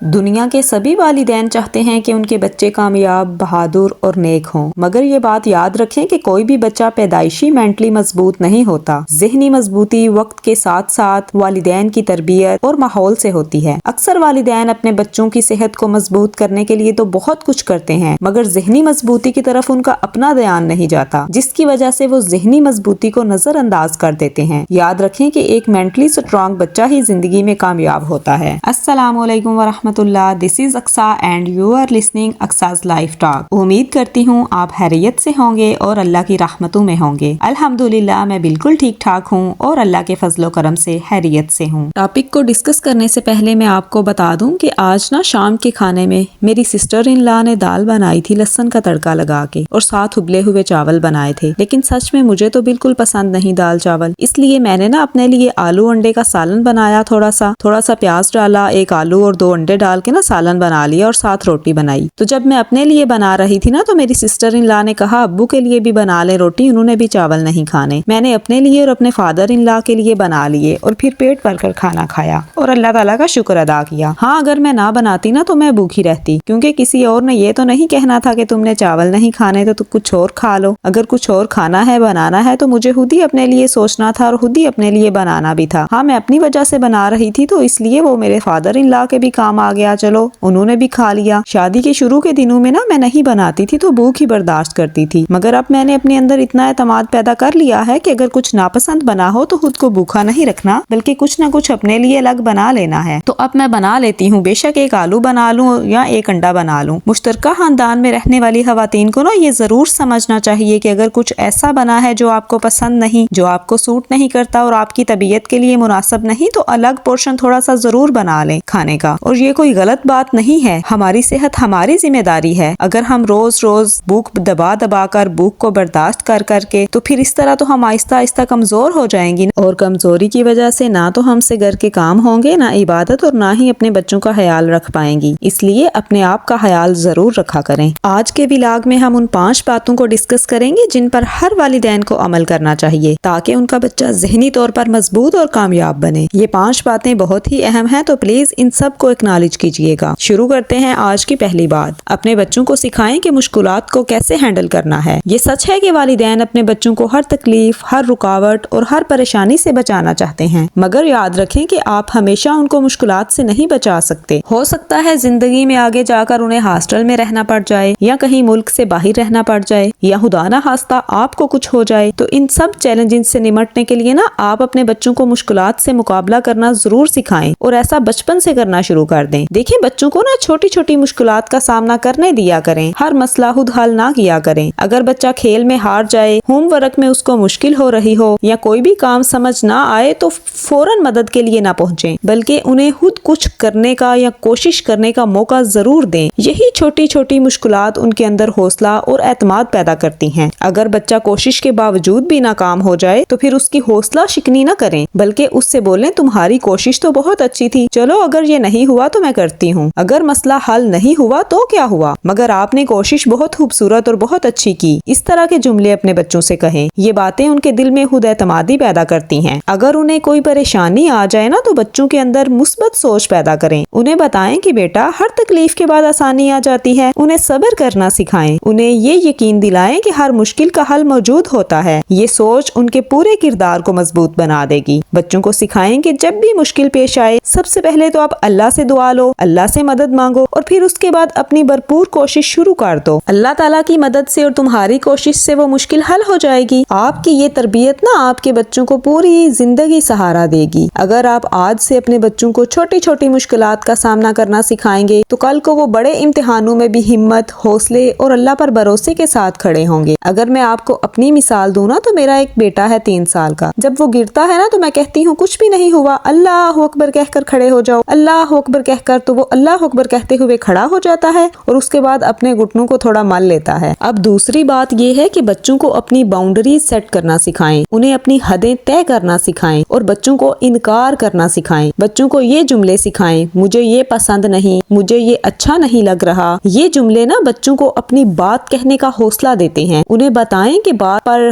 دنیا کے سبھی والدین چاہتے ہیں کہ ان کے بچے کامیاب، بہادر اور نیک ہوں، مگر یہ بات یاد رکھیں کہ کوئی بھی بچہ پیدائشی مینٹلی مضبوط نہیں ہوتا۔ ذہنی مضبوطی وقت کے ساتھ ساتھ والدین کی تربیت اور ماحول سے ہوتی ہے۔ اکثر والدین اپنے بچوں کی صحت کو مضبوط کرنے کے لیے تو بہت کچھ کرتے ہیں، مگر ذہنی مضبوطی کی طرف ان کا اپنا دھیان نہیں جاتا، جس کی وجہ سے وہ ذہنی مضبوطی کو نظر انداز کر دیتے ہیں۔ یاد رکھیں کہ ایک مینٹلی سٹرانگ بچہ ہی زندگی میں کامیاب ہوتا ہے۔ السلام علیکم ورحمۃ اللہ، this is Aqsa and you are listening اقصا's لائف ٹاک۔ امید کرتی ہوں آپ خیریت سے ہوں گے اور اللہ کی رحمتوں میں ہوں گے۔ الحمدللہ میں بالکل ٹھیک ٹھاک ہوں اور اللہ کے فضل و کرم سے خیریت سے ہوں۔ ٹاپک کو ڈسکس کرنے سے پہلے میں آپ کو بتا دوں کہ آج شام کے کھانے میں میری سسٹر ان لا نے دال بنائی تھی لہسن کا تڑکا لگا کے، اور ساتھ ابلے ہوئے چاول بنائے تھے، لیکن سچ میں مجھے تو بالکل پسند نہیں دال چاول، اس لیے میں نے اپنے لیے آلو انڈے کا سالن بنایا، تھوڑا سا پیاز ڈالا، ایک آلو اور 2 انڈے ڈال کے سالن بنا لیا اور ساتھ روٹی بنائی۔ تو جب میں اپنے لیے بنا رہی تھی تو میری سسٹر ان لا نے کہا ابو کے لیے بھی بنا لے روٹی، انہوں نے بھی چاول نہیں کھانے۔ میں نے اپنے لیے اور اپنے فادر ان لا کے لیے بنا لیے اور پھر پیٹ بھر کر کھانا کھایا اور اللہ تعالیٰ کا شکر ادا کیا۔ ہاں، اگر میں نہ بناتی تو میں بھوکی رہتی، کیونکہ کسی اور نے یہ تو نہیں کہنا تھا کہ تم نے چاول نہیں کھانے تو کچھ اور کھا لو۔ اگر کچھ اور کھانا ہے، بنانا ہے، تو مجھے خود ہی اپنے لیے سوچنا تھا اور خود ہی اپنے لیے بنانا بھی تھا۔ ہاں، میں اپنی وجہ سے بنا رہی تھی تو اس لیے وہ میرے فادر ان لا کے بھی کام آ گیا، چلو انہوں نے بھی کھا لیا۔ شادی کے شروع کے دنوں میں میں نہیں بناتی تھی تو بھوک ہی برداشت کرتی تھی، مگر اب میں نے اپنے اندر اتنا اعتماد پیدا کر لیا ہے کہ اگر کچھ ناپسند بنا ہو تو خود کو بھوکا نہیں رکھنا، بلکہ کچھ نہ کچھ اپنے لیے الگ بنا لینا ہے۔ تو اب میں بنا لیتی ہوں، بے شک ایک آلو بنا لوں یا ایک انڈا بنا لوں۔ مشترکہ خاندان میں رہنے والی خواتین کو یہ ضرور سمجھنا چاہیے کہ اگر کچھ ایسا بنا ہے جو آپ کو پسند نہیں، جو آپ کو سوٹ نہیں کرتا اور آپ کی طبیعت کے لیے مناسب نہیں، تو الگ پورشن تھوڑا سا ضرور بنا لیں کھانے کا۔ اور یہ کوئی غلط بات نہیں ہے، ہماری صحت ہماری ذمہ داری ہے۔ اگر ہم روز بھوک دبا کر بھوک کو برداشت کر کے تو پھر اس طرح تو ہم آہستہ آہستہ کمزور ہو جائیں گی، اور کمزوری کی وجہ سے نہ تو ہم سے گھر کے کام ہوں گے، نہ عبادت، اور نہ ہی اپنے بچوں کا خیال رکھ پائیں گی۔ اس لیے اپنے آپ کا خیال ضرور رکھا کریں۔ آج کے ولاگ میں ہم ان 5 باتوں کو ڈسکس کریں گے جن پر ہر والدین کو عمل کرنا چاہیے تاکہ ان کا بچہ ذہنی طور پر مضبوط اور کامیاب بنے۔ یہ 5 باتیں بہت ہی اہم ہیں، تو پلیز ان سب کو اکنالج کیجیے گا۔ شروع کرتے ہیں آج کی پہلی بات۔ اپنے بچوں کو سکھائیں کہ مشکلات کو کیسے ہینڈل کرنا ہے۔ یہ سچ ہے کہ والدین اپنے بچوں کو ہر تکلیف، ہر رکاوٹ اور ہر پریشانی سے بچانا چاہتے ہیں، مگر یاد رکھیں کہ آپ ہمیشہ ان کو مشکلات سے نہیں بچا سکتے۔ ہو سکتا ہے زندگی میں آگے جا کر انہیں ہاسٹل میں رہنا پڑ جائے، یا کہیں ملک سے باہر رہنا پڑ جائے، یا خدا نہ خواستہ آپ کو کچھ ہو جائے۔ تو ان سب چیلنجز سے نمٹنے کے لیے آپ اپنے بچوں کو مشکلات سے مقابلہ کرنا ضرور سکھائیں، اور ایسا بچپن سے کرنا شروع کر دیں۔ دیکھیں، بچوں کو چھوٹی چھوٹی مشکلات کا سامنا کرنے دیا کریں، ہر مسئلہ خود حل نہ کیا کریں۔ اگر بچہ کھیل میں ہار جائے، ہوم ورک میں اس کو مشکل ہو رہی ہو، یا کوئی بھی کام سمجھ نہ آئے تو فوراً مدد کے لیے نہ پہنچیں، بلکہ انہیں خود کچھ کرنے کا یا کوشش کرنے کا موقع ضرور دیں۔ یہی چھوٹی چھوٹی مشکلات ان کے اندر حوصلہ اور اعتماد پیدا کرتی ہیں۔ اگر بچہ کوشش کے باوجود بھی ناکام ہو جائے تو پھر اس کی حوصلہ شکنی نہ کریں، بلکہ اس سے بولیں تمہاری کوشش تو بہت اچھی تھی، چلو اگر یہ نہیں ہوا تو میں کرتی ہوں، اگر مسئلہ حل نہیں ہوا تو کیا ہوا، مگر آپ نے کوشش بہت خوبصورت اور بہت اچھی کی۔ اس طرح کے جملے اپنے بچوں سے کہیں، یہ باتیں ان کے دل میں خود اعتمادی پیدا کرتی ہیں۔ اگر انہیں کوئی پریشانی آ جائے تو بچوں کے اندر مثبت سوچ پیدا کریں، انہیں بتائیں کہ بیٹا ہر تکلیف کے بعد آسانی آ جاتی ہے، انہیں صبر کرنا سکھائیں، انہیں یہ یقین دلائیں کہ ہر مشکل کا حل موجود ہوتا ہے۔ یہ سوچ ان کے پورے کردار کو مضبوط بنا دے گی۔ بچوں کو سکھائیں کہ جب بھی مشکل پیش آئے، سب سے پہلے تو آپ اللہ سے دعا لو، اللہ سے مدد مانگو، اور پھر اس کے بعد اپنی بھرپور کوشش شروع کر دو۔ اللہ تعالیٰ کی مدد سے اور تمہاری کوشش سے وہ مشکل حل ہو جائے گی۔ آپ کی یہ تربیت آپ کے بچوں کو پوری زندگی سہارا دے گی۔ اگر آپ آج سے اپنے بچوں کو چھوٹی چھوٹی مشکلات کا سامنا کرنا سکھائیں گے تو کل کو وہ بڑے امتحانوں میں بھی ہمت، حوصلے اور اللہ پر بھروسے کے ساتھ کھڑے ہوں گے۔ اگر میں آپ کو اپنی مثال دوں تو میرا ایک بیٹا ہے 3 سال کا، جب وہ گرتا ہے تو میں کہتی ہوں کچھ بھی نہیں ہوا، اللہ اکبر کہہ کر کھڑے ہو جاؤ، اللہ اکبر کہہ کر، تو وہ اللہ اکبر کہتے ہوئے کھڑا ہو جاتا ہے اور اس کے بعد اپنے گھٹنوں کو تھوڑا مل لیتا ہے۔ اب دوسری بات یہ ہے کہ بچوں کو اپنی باؤنڈریز سیٹ کرنا سکھائیں، انہیں اپنی حدیں طے کرنا سکھائیں، اور بچوں کو انکار کرنا سکھائیں۔ بچوں کو یہ جملے سکھائیں، مجھے یہ پسند نہیں، مجھے یہ اچھا نہیں لگ رہا۔ یہ جملے بچوں کو اپنی بات کہنے کا حوصلہ دیتے ہیں۔ انہیں بتائیں کہ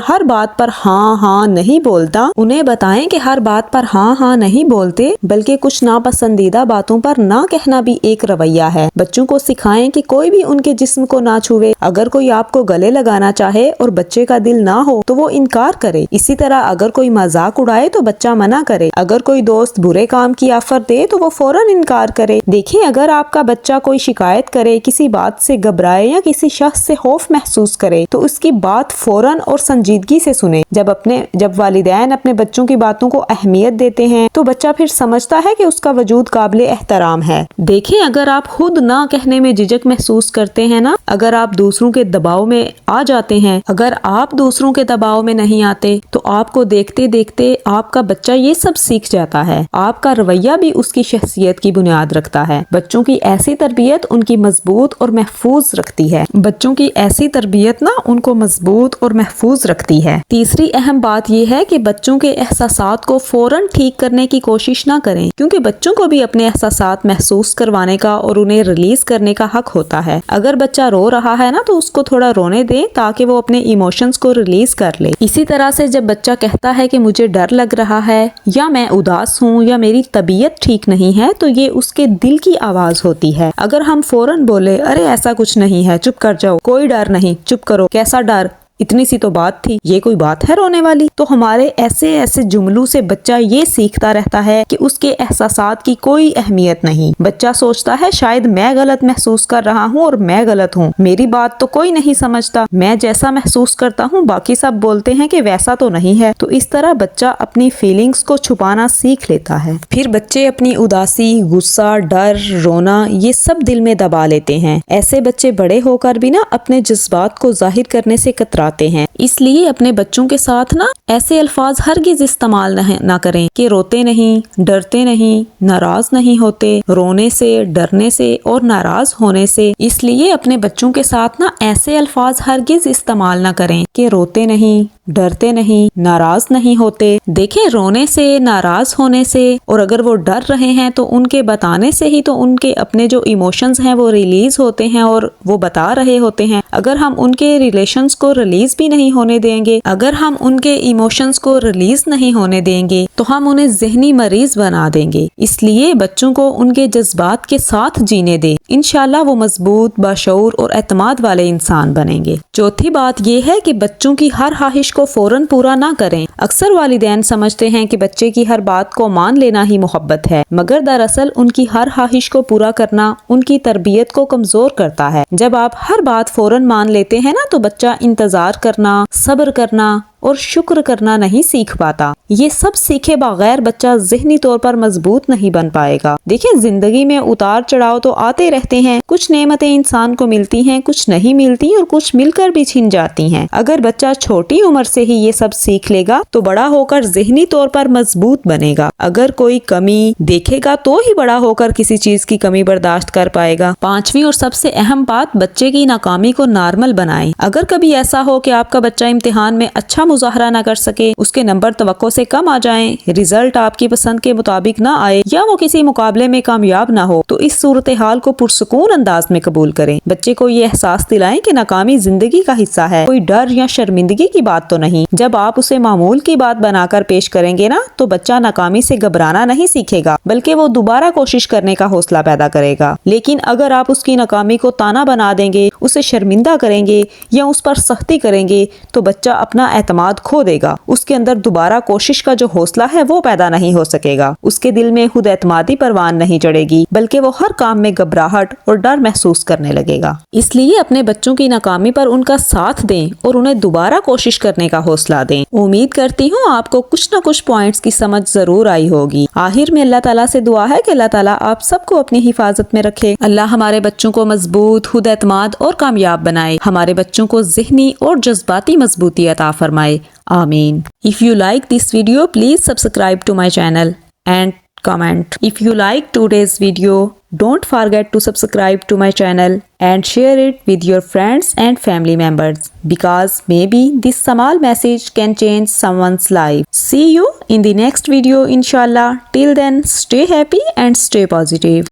ہر بات پر ہاں نہیں بولتا، انہیں بتائیں کہ ہر بات پر ہاں نہیں بولتے، بلکہ کچھ ناپسندیدہ باتوں پر نہ نہ کہنا بھی ایک رویہ ہے۔ بچوں کو سکھائیں کہ کوئی بھی ان کے جسم کو نہ چھوئے۔ اگر کوئی آپ کو گلے لگانا چاہے اور بچے کا دل نہ ہو تو وہ انکار کرے۔ اسی طرح اگر کوئی مذاق اڑائے تو بچہ منع کرے۔ اگر کوئی دوست برے کام کی آفر دے تو وہ فوراً انکار کرے۔ دیکھیں، اگر آپ کا بچہ کوئی شکایت کرے، کسی بات سے گھبرائے یا کسی شخص سے خوف محسوس کرے تو اس کی بات فوراً اور سنجیدگی سے سنیں۔ جب والدین اپنے بچوں کی باتوں کو اہمیت دیتے ہیں تو بچہ پھر سمجھتا ہے کہ اس کا وجود قابل احترام ہے۔ دیکھیں، اگر آپ خود نہ کہنے میں جھجک محسوس کرتے ہیں نا، اگر آپ دوسروں کے دباؤ میں آ جاتے ہیں، اگر آپ دوسروں کے دباؤ میں نہیں آتے تو آپ کو دیکھتے دیکھتے آپ کا بچہ یہ سب سیکھ جاتا ہے۔ آپ کا رویہ بھی اس کی شخصیت کی بنیاد رکھتا ہے۔ بچوں کی ایسی تربیت ان کی مضبوط اور محفوظ رکھتی ہے۔ بچوں کی ایسی تربیت نا ان کو مضبوط اور محفوظ رکھتی ہے۔ تیسری اہم بات یہ ہے کہ بچوں کے احساسات کو فوراً ٹھیک کرنے کی کوشش نہ کریں، کیونکہ بچوں کو بھی اپنے احساسات محسوس کروانے کا اور انہیں ریلیز کرنے کا حق ہوتا ہے۔ اگر بچہ رو رہا ہے نا تو اس کو تھوڑا رونے دیں تاکہ وہ اپنے ایموشنز کو ریلیز کر لے۔ اسی طرح سے جب بچہ کہتا ہے کہ مجھے ڈر لگ رہا ہے یا میں اداس ہوں یا میری طبیعت ٹھیک نہیں ہے تو یہ اس کے دل کی آواز ہوتی ہے۔ اگر ہم فوراً بولے ارے ایسا کچھ نہیں ہے، چپ کر جاؤ، کوئی ڈر نہیں، چپ کرو، کیسا ڈر، اتنی سی تو بات تھی، یہ کوئی بات ہے رونے والی، تو ہمارے ایسے جملوں سے بچہ یہ سیکھتا رہتا ہے کہ اس کے احساسات کی کوئی اہمیت نہیں۔ بچہ سوچتا ہے شاید میں غلط محسوس کر رہا ہوں اور میں غلط ہوں، میری بات تو کوئی نہیں سمجھتا، میں جیسا محسوس کرتا ہوں باقی سب بولتے ہیں کہ ویسا تو نہیں ہے۔ تو اس طرح بچہ اپنی فیلنگز کو چھپانا سیکھ لیتا ہے۔ پھر بچے اپنی اداسی، غصہ، ڈر، رونا یہ سب دل میں دبا لیتے ہیں۔ ایسے بچے بڑے ہو کر بھی نا اپنے جذبات کو ظاہر کرنے سے کتراتے ہیں۔ اس لیے اپنے بچوں کے ساتھ نا ایسے الفاظ ہرگز استعمال نہ کریں کہ روتے نہیں، ڈرتے نہیں، ناراض نہیں ہوتے۔ رونے سے، ڈرنے سے اور ناراض ہونے سے اس لیے اپنے بچوں کے ساتھ نا ایسے الفاظ ہرگز استعمال نہ کریں کہ روتے نہیں، ڈرتے نہیں، ناراض نہیں ہوتے۔ دیکھیں، رونے سے، ناراض ہونے سے اور اگر وہ ڈر رہے ہیں تو ان کے بتانے سے ہی تو ان کے اپنے جو ایموشنز ہیں وہ ریلیز ہوتے ہیں اور وہ بتا رہے ہوتے ہیں۔ اگر ہم ان کے ریلیشنز کو ریلیز بھی نہیں ہونے دیں گے، اگر ہم ان کے ایموشنز کو ریلیز نہیں ہونے دیں گے تو ہم انہیں ذہنی مریض بنا دیں گے۔ اس لیے بچوں کو ان کے جذبات کے ساتھ جینے دیں، انشاءاللہ وہ مضبوط، باشعور اور اعتماد والے انسان بنیں گے۔ چوتھی بات یہ ہے کہ بچوں کی ہر خواہش کو فوراً پورا نہ کریں۔ اکثر والدین سمجھتے ہیں کہ بچے کی ہر بات کو مان لینا ہی محبت ہے، مگر دراصل ان کی ہر خواہش کو پورا کرنا ان کی تربیت کو کمزور کرتا ہے۔ جب آپ ہر بات فوراً مان لیتے ہیں نا تو بچہ انتظار کرنا، صبر کرنا اور شکر کرنا نہیں سیکھ پاتا۔ یہ سب سیکھے بغیر بچہ ذہنی طور پر مضبوط نہیں بن پائے گا۔ دیکھیں، زندگی میں اتار چڑھاؤ تو آتے رہتے ہیں، کچھ نعمتیں انسان کو ملتی ہیں، کچھ نہیں ملتی اور کچھ مل کر بھی چھن جاتی ہیں۔ اگر بچہ چھوٹی عمر سے ہی یہ سب سیکھ لے گا تو بڑا ہو کر ذہنی طور پر مضبوط بنے گا۔ اگر کوئی کمی دیکھے گا تو ہی بڑا ہو کر کسی چیز کی کمی برداشت کر پائے گا۔ پانچویں اور سب سے اہم بات، بچے کی ناکامی کو نارمل بنائیں۔ اگر کبھی ایسا ہو کہ آپ کا بچہ امتحان میں اچھا مظاہرہ نہ کر سکے، اس کے نمبر توقع سے کم آ جائیں، رزلٹ آپ کی پسند کے مطابق نہ آئے یا وہ کسی مقابلے میں کامیاب نہ ہو، تو اس صورتحال کو پرسکون انداز میں قبول کریں۔ بچے کو یہ احساس دلائیں کہ ناکامی زندگی کا حصہ ہے، کوئی ڈر یا شرمندگی کی بات تو نہیں۔ جب آپ اسے معمول کی بات بنا کر پیش کریں گے نا تو بچہ ناکامی سے گھبرانا نہیں سیکھے گا، بلکہ وہ دوبارہ کوشش کرنے کا حوصلہ پیدا کرے گا۔ لیکن اگر آپ اس کی ناکامی کو تانا بنا دیں گے، اسے شرمندہ کریں گے یا اس پر سختی کریں گے تو بچہ اپنا اعتماد کھو دے گا، اس کے اندر دوبارہ کوشش کا جو حوصلہ ہے وہ پیدا نہیں ہو سکے گا، اس کے دل میں خود اعتمادی پروان نہیں چڑھے گی، بلکہ وہ ہر کام میں گھبراہٹ اور ڈر محسوس کرنے لگے گا۔ اس لیے اپنے بچوں کی ناکامی پر ان کا ساتھ دیں اور انہیں دوبارہ کوشش کرنے کا حوصلہ دیں۔ امید کرتی ہوں آپ کو کچھ نہ کچھ پوائنٹس کی سمجھ ضرور آئی ہوگی۔ آخر میں اللہ تعالیٰ سے دعا ہے کہ اللہ تعالیٰ آپ سب کو اپنی حفاظت میں رکھے۔ اللہ ہمارے بچوں کو مضبوط، خود اعتماد اور کامیاب بنائے، ہمارے بچوں کو ذہنی اور جذباتی مضبوطی عطا فرمائے، آمین۔ If you like this video, please subscribe to my channel and comment. If you like today's video, don't forget to subscribe to my channel and share it with your friends and family members, because maybe this small message can change someone's life. See you in the next video, inshallah. Till then, stay happy and stay positive.